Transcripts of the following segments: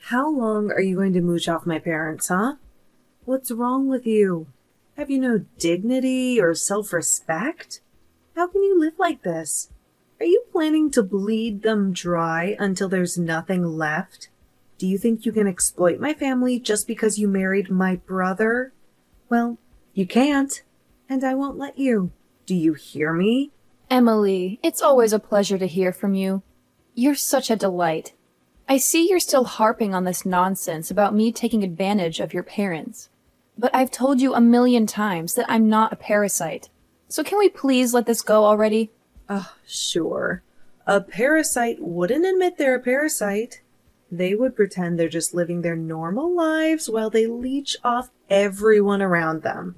How long are you going to mooch off my parents, huh? What's wrong with you? Have you no dignity or self-respect? How can you live like this? Are you planning to bleed them dry until there's nothing left? Do you think you can exploit my family just because you married my brother? Well, you can't, and I won't let you. Do you hear me? Emily, it's always a pleasure to hear from you. You're such a delight. I see you're still harping on this nonsense about me taking advantage of your parents. But I've told you a million times that I'm not a parasite. So can we please let this go already? Sure. A parasite wouldn't admit they're a parasite. They would pretend they're just living their normal lives while they leech off everyone around them.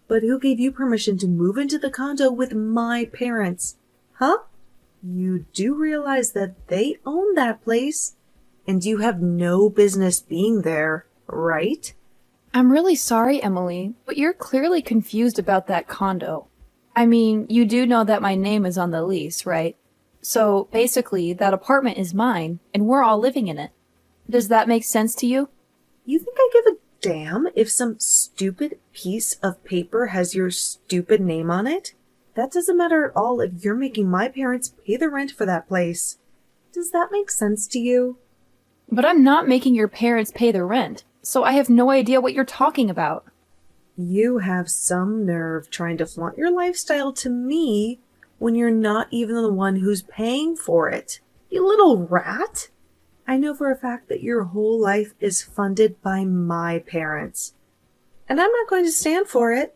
But who gave you permission to move into the condo with my parents? Huh? You do realize that they own that place, and you have no business being there, right? I'm really sorry, Emily, but you're clearly confused about that condo. I mean, you do know that my name is on the lease, right? So basically, that apartment is mine, and we're all living in it. Does that make sense to you? You think I give a damn if some stupid piece of paper has your stupid name on it? That doesn't matter at all if you're making my parents pay the rent for that place. Does that make sense to you? But I'm not making your parents pay the rent, so I have no idea what you're talking about. You have some nerve trying to flaunt your lifestyle to me when you're not even the one who's paying for it. You little rat! I know for a fact that your whole life is funded by my parents. And I'm not going to stand for it.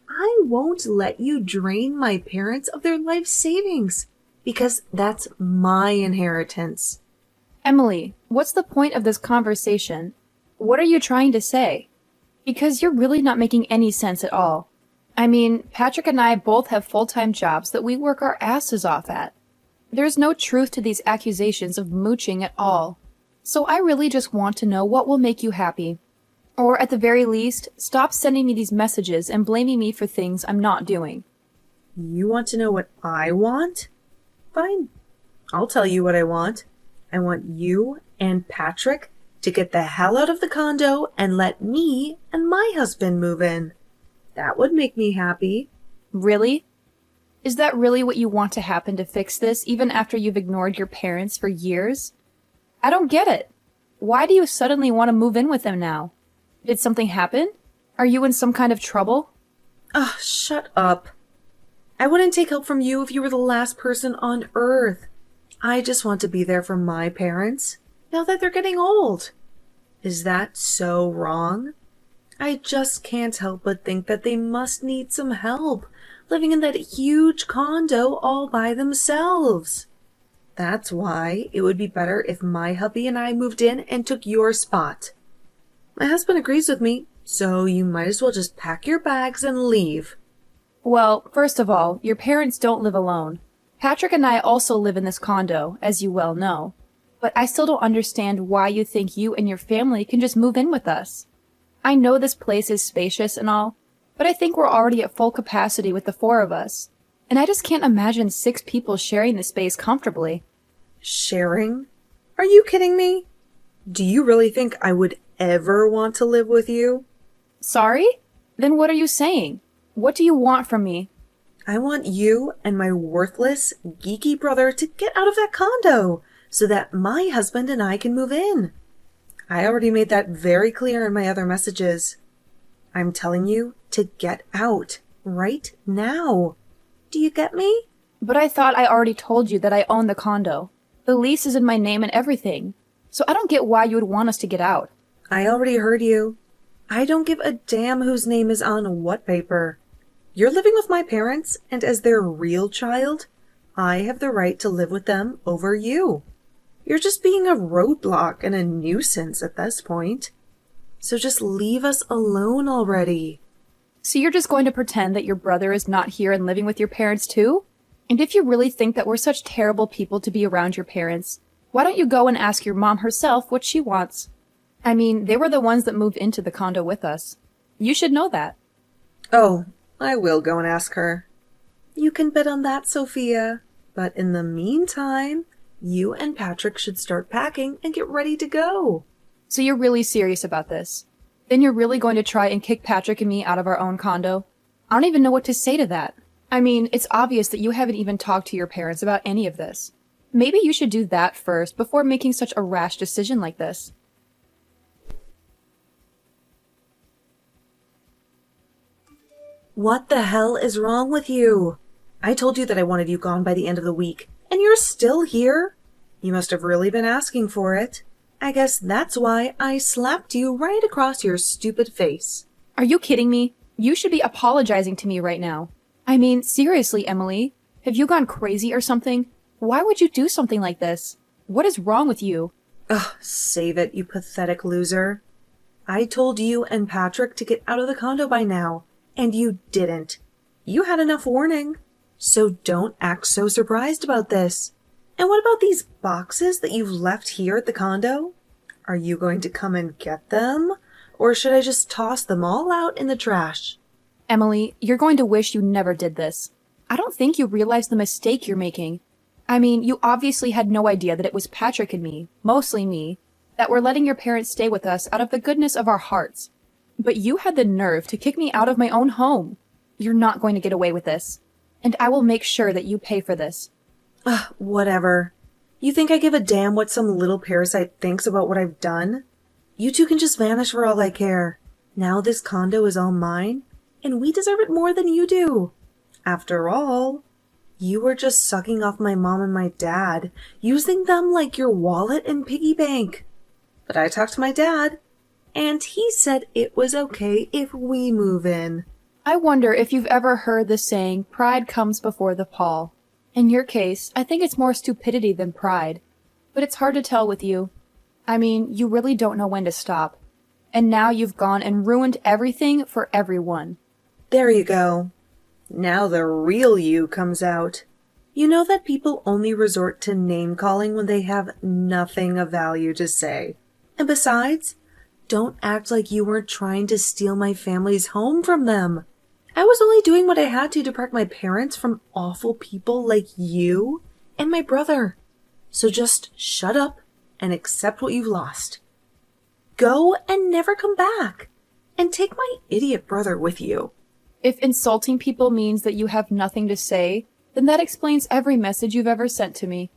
I won't let you drain my parents of their life savings, because that's my inheritance. Emily, what's the point of this conversation? What are you trying to say? Because you're really not making any sense at all. I mean, Patrick and I both have full-time jobs that we work our asses off at. There's no truth to these accusations of mooching at all. So I really just want to know what will make you happy. Or at the very least, stop sending me these messages and blaming me for things I'm not doing. You want to know what I want? Fine. I'll tell you what I want. I want you and Patrick to get the hell out of the condo and let me and my husband move in. That would make me happy. Really? Is that really what you want to happen to fix this, even after you've ignored your parents for years? I don't get it. Why do you suddenly want to move in with them now? Did something happen? Are you in some kind of trouble? Shut up. I wouldn't take help from you if you were the last person on earth. I just want to be there for my parents, now that they're getting old. Is that so wrong? I just can't help but think that they must need some help, living in that huge condo all by themselves. That's why it would be better if my hubby and I moved in and took your spot. My husband agrees with me, so you might as well just pack your bags and leave. Well, first of all, your parents don't live alone. Patrick and I also live in this condo, as you well know. But I still don't understand why you think you and your family can just move in with us. I know this place is spacious and all, but I think we're already at full capacity with the 4 of us. And I just can't imagine 6 people sharing the space comfortably. Sharing? Are you kidding me? Do you really think I would ever want to live with you? Sorry? Then what are you saying? What do you want from me? I want you and my worthless, geeky brother to get out of that condo so that my husband and I can move in. I already made that very clear in my other messages. I'm telling you to get out right now. Do you get me? But I thought I already told you that I own the condo. The lease is in my name and everything. So I don't get why you would want us to get out. I already heard you. I don't give a damn whose name is on what paper. You're living with my parents, and as their real child, I have the right to live with them over you. You're just being a roadblock and a nuisance at this point. So just leave us alone already. So you're just going to pretend that your brother is not here and living with your parents too? And if you really think that we're such terrible people to be around your parents, why don't you go and ask your mom herself what she wants? I mean, they were the ones that moved into the condo with us. You should know that. Oh, I will go and ask her. You can bet on that, Sophia. But in the meantime, you and Patrick should start packing and get ready to go. So you're really serious about this? Then you're really going to try and kick Patrick and me out of our own condo? I don't even know what to say to that. I mean, it's obvious that you haven't even talked to your parents about any of this. Maybe you should do that first before making such a rash decision like this. What the hell is wrong with you? I told you that I wanted you gone by the end of the week, and you're still here? You must have really been asking for it. I guess that's why I slapped you right across your stupid face. Are you kidding me? You should be apologizing to me right now. I mean, seriously, Emily. Have you gone crazy or something? Why would you do something like this? What is wrong with you? Ugh, save it, you pathetic loser. I told you and Patrick to get out of the condo by now, and you didn't. You had enough warning. So don't act so surprised about this. And what about these boxes that you've left here at the condo? Are you going to come and get them? Or should I just toss them all out in the trash? Emily, you're going to wish you never did this. I don't think you realize the mistake you're making. I mean, you obviously had no idea that it was Patrick and me, mostly me, that were letting your parents stay with us out of the goodness of our hearts. But you had the nerve to kick me out of my own home. You're not going to get away with this. And I will make sure that you pay for this. Ugh, whatever. You think I give a damn what some little parasite thinks about what I've done? You two can just vanish for all I care. Now this condo is all mine, and we deserve it more than you do. After all, you were just sucking off my mom and my dad, using them like your wallet and piggy bank. But I talked to my dad, and he said it was okay if we move in. I wonder if you've ever heard the saying, pride comes before the fall. In your case, I think it's more stupidity than pride. But it's hard to tell with you. I mean, you really don't know when to stop. And now you've gone and ruined everything for everyone. There you go. Now the real you comes out. You know that people only resort to name-calling when they have nothing of value to say. And besides, don't act like you weren't trying to steal my family's home from them. I was only doing what I had to protect my parents from awful people like you and my brother. So just shut up and accept what you've lost. Go and never come back. And take my idiot brother with you. If insulting people means that you have nothing to say, then that explains every message you've ever sent to me.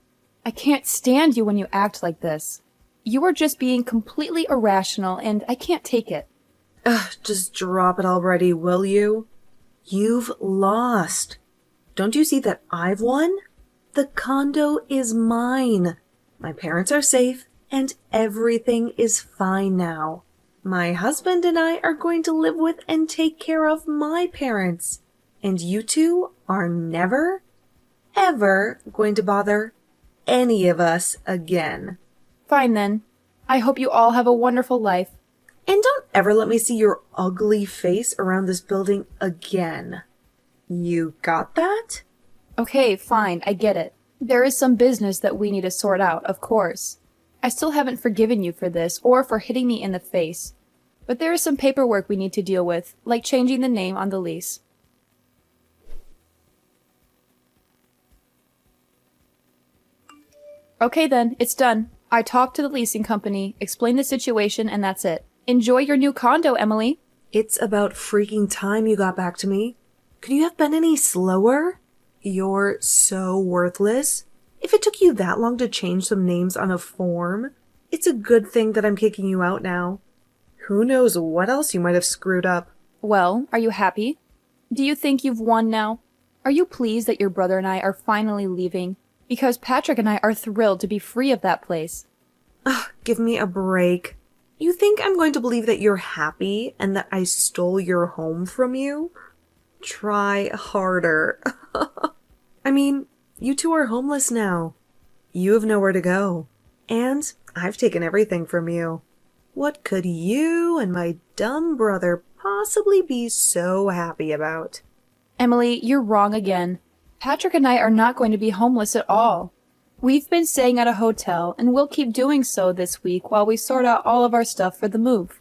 I can't stand you when you act like this. You are just being completely irrational, and I can't take it. Ugh, just drop it already, will you? You've lost. Don't you see that I've won? The condo is mine. My parents are safe, and everything is fine now. My husband and I are going to live with and take care of my parents. And you two are never, ever going to bother any of us again. Fine then. I hope you all have a wonderful life. And don't ever let me see your ugly face around this building again. You got that? Okay, fine, I get it. There is some business that we need to sort out, of course. I still haven't forgiven you for this, or for hitting me in the face. But there is some paperwork we need to deal with, like changing the name on the lease. Okay then, it's done. I talked to the leasing company, explained the situation, and that's it. Enjoy your new condo, Emily. It's about freaking time you got back to me. Could you have been any slower? You're so worthless. If it took you that long to change some names on a form, it's a good thing that I'm kicking you out now. Who knows what else you might have screwed up. Well, are you happy? Do you think you've won now? Are you pleased that your brother and I are finally leaving? Because Patrick and I are thrilled to be free of that place. Ugh, give me a break. You think I'm going to believe that you're happy and that I stole your home from you? Try harder. I mean, you two are homeless now. You have nowhere to go. And I've taken everything from you. What could you and my dumb brother possibly be so happy about? Emily, you're wrong again. Patrick and I are not going to be homeless at all. We've been staying at a hotel, and we'll keep doing so this week while we sort out all of our stuff for the move.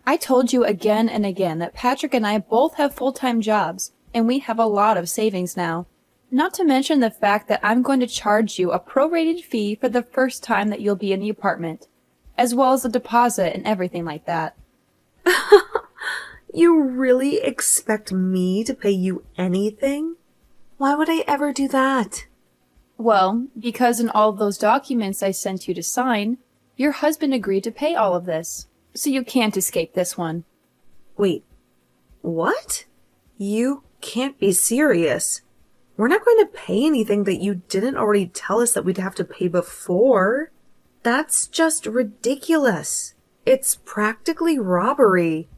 I told you again and again that Patrick and I both have full-time jobs, and we have a lot of savings now. Not to mention the fact that I'm going to charge you a prorated fee for the first time that you'll be in the apartment. as well as the deposit and everything like that. You really expect me to pay you anything? Why would I ever do that? Well, because in all of those documents I sent you to sign, your husband agreed to pay all of this, so you can't escape this one. Wait, what? You can't be serious. We're not going to pay anything that you didn't already tell us that we'd have to pay before. That's just ridiculous. It's practically robbery.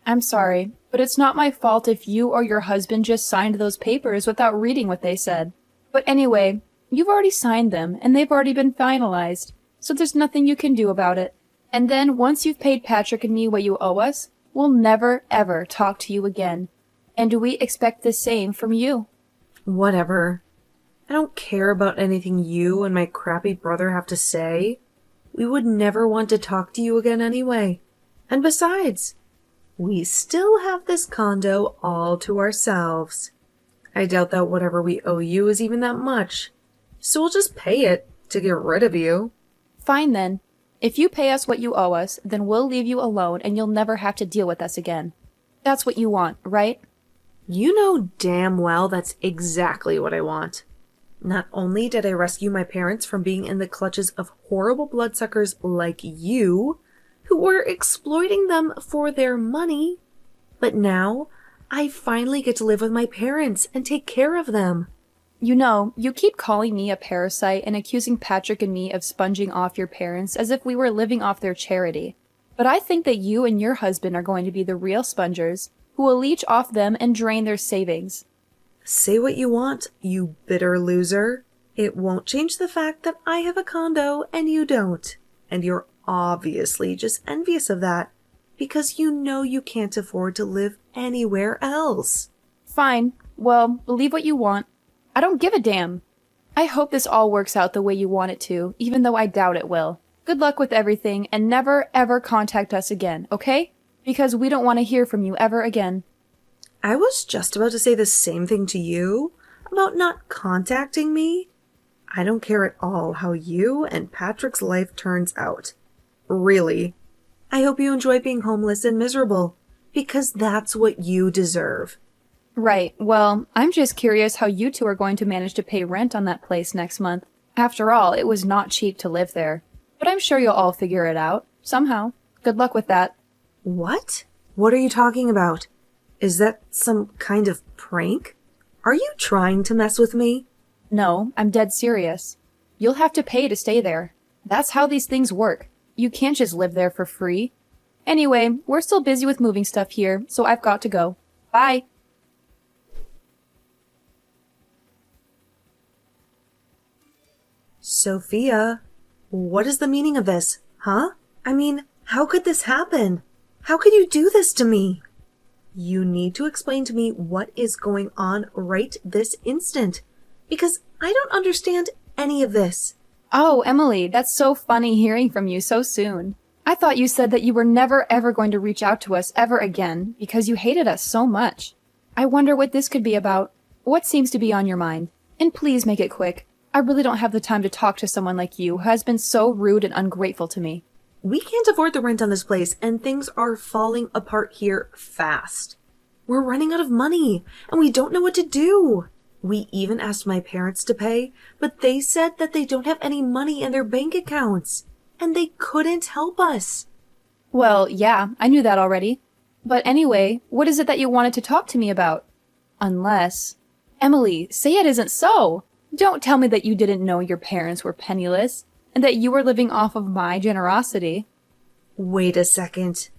I'm sorry, but it's not my fault if you or your husband just signed those papers without reading what they said. But anyway, you've already signed them, and they've already been finalized, so there's nothing you can do about it. And then once you've paid Patrick and me what you owe us, we'll never, ever talk to you again. And we expect the same from you. Whatever. I don't care about anything you and my crappy brother have to say. We would never want to talk to you again anyway. And besides, we still have this condo all to ourselves. I doubt that whatever we owe you is even that much. So we'll just pay it to get rid of you. Fine then. If you pay us what you owe us, then we'll leave you alone and you'll never have to deal with us again. That's what you want, right? You know damn well that's exactly what I want. Not only did I rescue my parents from being in the clutches of horrible bloodsuckers like you, who were exploiting them for their money, but now I finally get to live with my parents and take care of them. You know, you keep calling me a parasite and accusing Patrick and me of sponging off your parents as if we were living off their charity. But I think that you and your husband are going to be the real spongers who will leech off them and drain their savings. Say what you want, you bitter loser. It won't change the fact that I have a condo and you don't. And you're obviously just envious of that because you know you can't afford to live anywhere else. Fine. Well, believe what you want. I don't give a damn. I hope this all works out the way you want it to, even though I doubt it will. Good luck with everything, and never, ever contact us again, okay? Because we don't want to hear from you ever again. I was just about to say the same thing to you about not contacting me. I don't care at all how you and Patrick's life turns out. Really. I hope you enjoy being homeless and miserable, because that's what you deserve. Right. Well, I'm just curious how you two are going to manage to pay rent on that place next month. After all, it was not cheap to live there. But I'm sure you'll all figure it out. Somehow. Good luck with that. What? What are you talking about? Is that some kind of prank? Are you trying to mess with me? No, I'm dead serious. You'll have to pay to stay there. That's how these things work. You can't just live there for free. Anyway, we're still busy with moving stuff here, so I've got to go. Bye. Sophia, what is the meaning of this, huh? I mean, how could this happen? How could you do this to me? You need to explain to me what is going on right this instant, because I don't understand any of this. Oh, Emily, that's so funny hearing from you so soon. I thought you said that you were never ever going to reach out to us ever again because you hated us so much. I wonder what this could be about. What seems to be on your mind? And please make it quick. I really don't have the time to talk to someone like you who has been so rude and ungrateful to me. We can't afford the rent on this place, and things are falling apart here fast. We're running out of money, and we don't know what to do. We even asked my parents to pay, but they said that they don't have any money in their bank accounts, and they couldn't help us. Well, yeah, I knew that already. But anyway, what is it that you wanted to talk to me about? Unless... Emily, say it isn't so! Don't tell me that you didn't know your parents were penniless, and that you were living off of my generosity. Wait a second.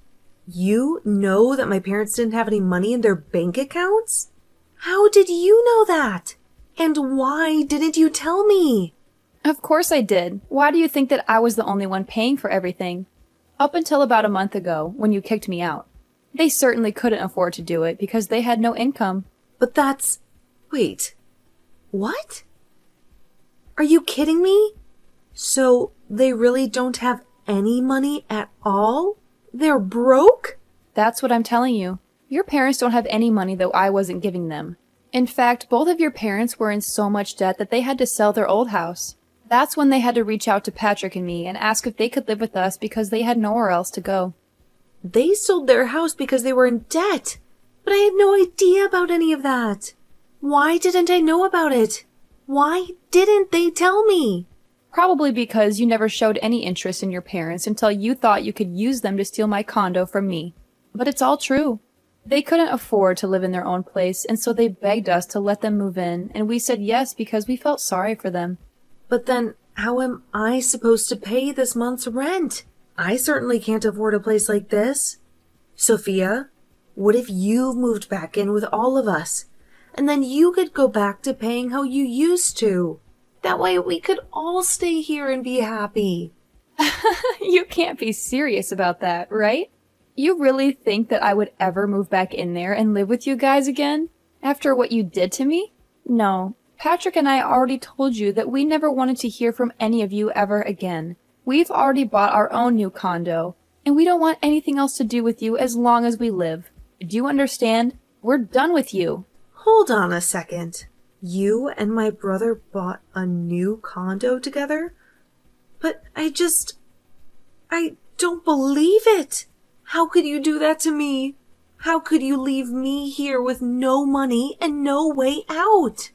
You know that my parents didn't have any money in their bank accounts? How did you know that? And why didn't you tell me? Of course I did. Why do you think that I was the only one paying for everything? Up until about a month ago, when you kicked me out. They certainly couldn't afford to do it because they had no income. But that's... Wait. What? Are you kidding me? So they really don't have any money at all? They're broke? That's what I'm telling you. Your parents don't have any money that I wasn't giving them. In fact, both of your parents were in so much debt that they had to sell their old house. That's when they had to reach out to Patrick and me and ask if they could live with us because they had nowhere else to go. They sold their house because they were in debt, but I had no idea about any of that. Why didn't I know about it? Why didn't they tell me? Probably because you never showed any interest in your parents until you thought you could use them to steal my condo from me. But it's all true. They couldn't afford to live in their own place, and so they begged us to let them move in, and we said yes because we felt sorry for them. But then, how am I supposed to pay this month's rent? I certainly can't afford a place like this. Sophia, what if you moved back in with all of us, and then you could go back to paying how you used to? That way we could all stay here and be happy. You can't be serious about that, right? You really think that I would ever move back in there and live with you guys again? After what you did to me? No. Patrick and I already told you that we never wanted to hear from any of you ever again. We've already bought our own new condo, and we don't want anything else to do with you as long as we live. Do you understand? We're done with you. Hold on a second. You and my brother bought a new condo together? But I don't believe it. How could you do that to me? How could you leave me here with no money and no way out?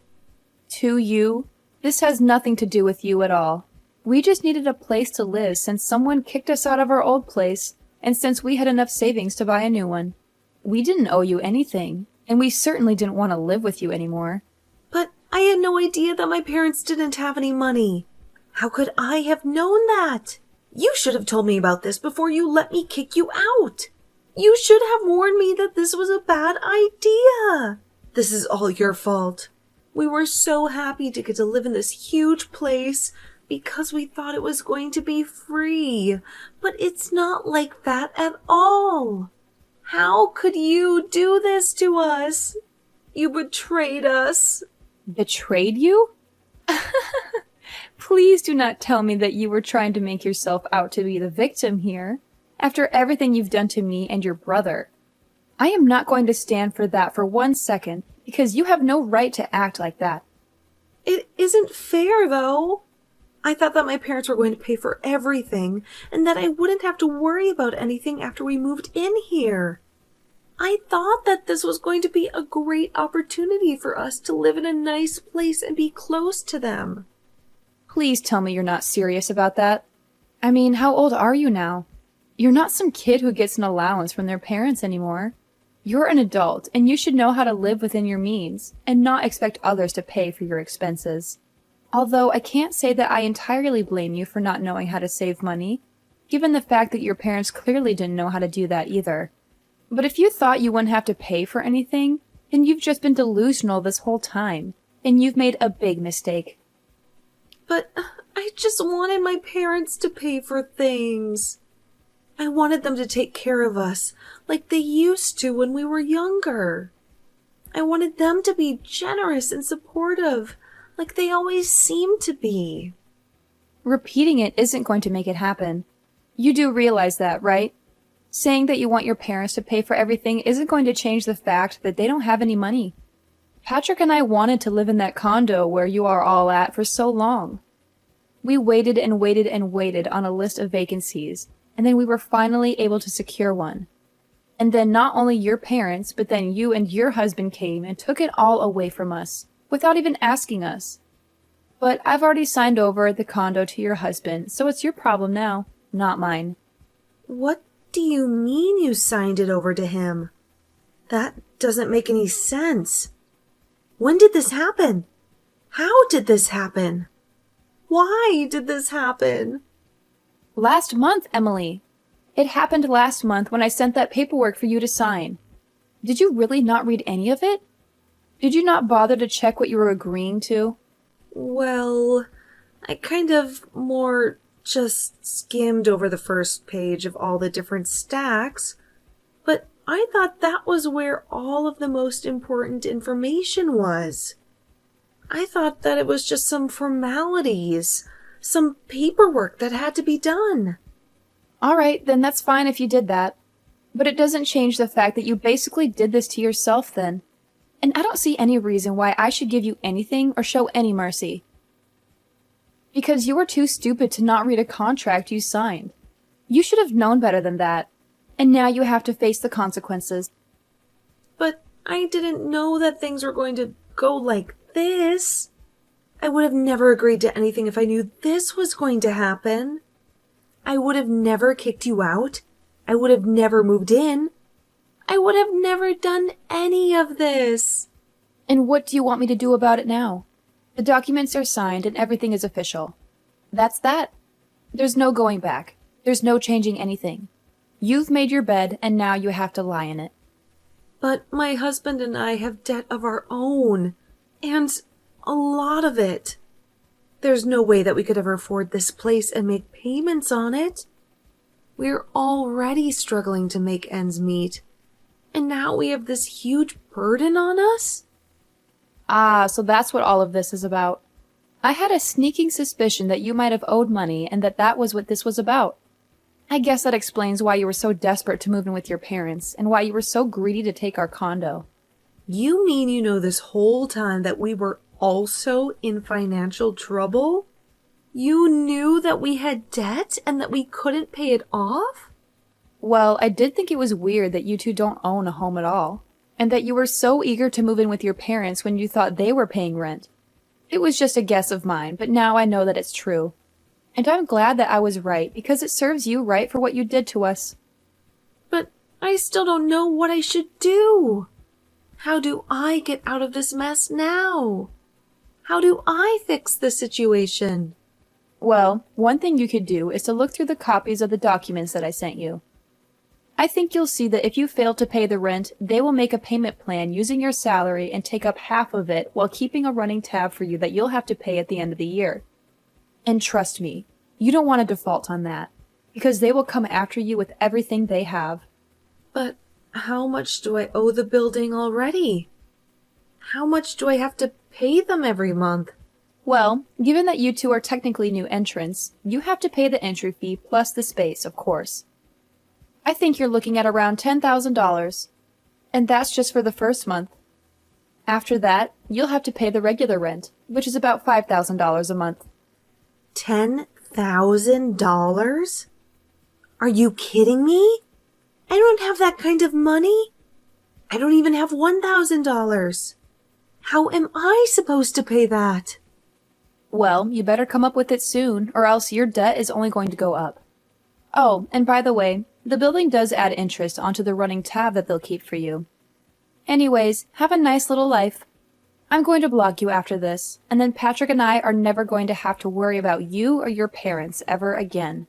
To you, this has nothing to do with you at all. We just needed a place to live since someone kicked us out of our old place, and since we had enough savings to buy a new one. We didn't owe you anything, and we certainly didn't want to live with you anymore. But I had no idea that my parents didn't have any money. How could I have known that? You should have told me about this before you let me kick you out. You should have warned me that this was a bad idea. This is all your fault. We were so happy to get to live in this huge place because we thought it was going to be free. But it's not like that at all. How could you do this to us? You betrayed us. Betrayed you? Please do not tell me that you were trying to make yourself out to be the victim here, after everything you've done to me and your brother. I am not going to stand for that for 1 second, because you have no right to act like that. It isn't fair, though. I thought that my parents were going to pay for everything, and that I wouldn't have to worry about anything after we moved in here. I thought that this was going to be a great opportunity for us to live in a nice place and be close to them. Please tell me you're not serious about that. I mean, how old are you now? You're not some kid who gets an allowance from their parents anymore. You're an adult, and you should know how to live within your means, and not expect others to pay for your expenses. Although I can't say that I entirely blame you for not knowing how to save money, given the fact that your parents clearly didn't know how to do that either. But if you thought you wouldn't have to pay for anything, then you've just been delusional this whole time, and you've made a big mistake. But I just wanted my parents to pay for things. I wanted them to take care of us like they used to when we were younger. I wanted them to be generous and supportive like they always seemed to be. Repeating it isn't going to make it happen. You do realize that, right? Saying that you want your parents to pay for everything isn't going to change the fact that they don't have any money. Patrick and I wanted to live in that condo where you are all at for so long. We waited and waited and waited on a list of vacancies, and then we were finally able to secure one. And then not only your parents, but then you and your husband came and took it all away from us, without even asking us. But I've already signed over the condo to your husband, so it's your problem now, not mine. What do you mean you signed it over to him? That doesn't make any sense. When did this happen? How did this happen? Why did this happen? Last month, Emily. It happened last month when I sent that paperwork for you to sign. Did you really not read any of it? Did you not bother to check what you were agreeing to? Well, I kind of more just skimmed over the first page of all the different stacks, but I thought that was where all of the most important information was. I thought that it was just some formalities, some paperwork that had to be done. All right, then that's fine if you did that. But it doesn't change the fact that you basically did this to yourself then. And I don't see any reason why I should give you anything or show any mercy. Because you were too stupid to not read a contract you signed. You should have known better than that. And now you have to face the consequences. But I didn't know that things were going to go like this. I would have never agreed to anything if I knew this was going to happen. I would have never kicked you out. I would have never moved in. I would have never done any of this. And what do you want me to do about it now? The documents are signed and everything is official. That's that. There's no going back. There's no changing anything. You've made your bed and now you have to lie in it. But my husband and I have debt of our own. And a lot of it. There's no way that we could ever afford this place and make payments on it. We're already struggling to make ends meet. And now we have this huge burden on us? Ah, so that's what all of this is about. I had a sneaking suspicion that you might have owed money and that was what this was about. I guess that explains why you were so desperate to move in with your parents and why you were so greedy to take our condo. You mean you know this whole time that we were also in financial trouble? You knew that we had debt and that we couldn't pay it off? Well, I did think it was weird that you two don't own a home at all, and that you were so eager to move in with your parents when you thought they were paying rent. It was just a guess of mine, but now I know that it's true. And I'm glad that I was right, because it serves you right for what you did to us. But I still don't know what I should do. How do I get out of this mess now? How do I fix the situation? Well, one thing you could do is to look through the copies of the documents that I sent you. I think you'll see that if you fail to pay the rent, they will make a payment plan using your salary and take up half of it while keeping a running tab for you that you'll have to pay at the end of the year. And trust me, you don't want to default on that, because they will come after you with everything they have. But how much do I owe the building already? How much do I have to pay them every month? Well, given that you two are technically new entrants, you have to pay the entry fee plus the space, of course. I think you're looking at around $10,000, and that's just for the first month. After that, you'll have to pay the regular rent, which is about $5,000 a month. $10,000? Are you kidding me? I don't have that kind of money. I don't even have $1,000. How am I supposed to pay that? Well, you better come up with it soon, or else your debt is only going to go up. Oh, and by the way, the building does add interest onto the running tab that they'll keep for you. Anyways, have a nice little life. I'm going to block you after this, and then Patrick and I are never going to have to worry about you or your parents ever again.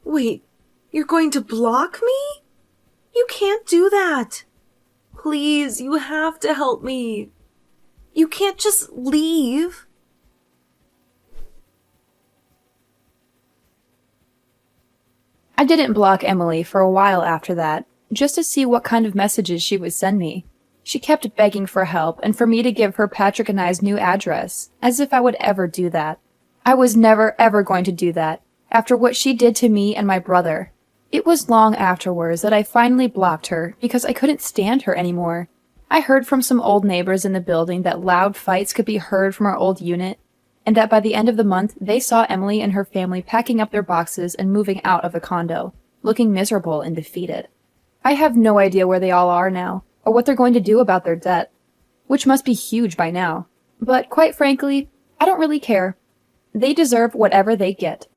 Wait, you're going to block me? You can't do that. Please, you have to help me. You can't just leave. I didn't block Emily for a while after that, just to see what kind of messages she would send me. She kept begging for help and for me to give her Patrick and I's new address, as if I would ever do that. I was never ever going to do that, after what she did to me and my brother. It was long afterwards that I finally blocked her because I couldn't stand her anymore. I heard from some old neighbors in the building that loud fights could be heard from our old unit, and that by the end of the month they saw Emily and her family packing up their boxes and moving out of the condo, looking miserable and defeated. I have no idea where they all are now, or what they're going to do about their debt, which must be huge by now. But quite frankly, I don't really care. They deserve whatever they get.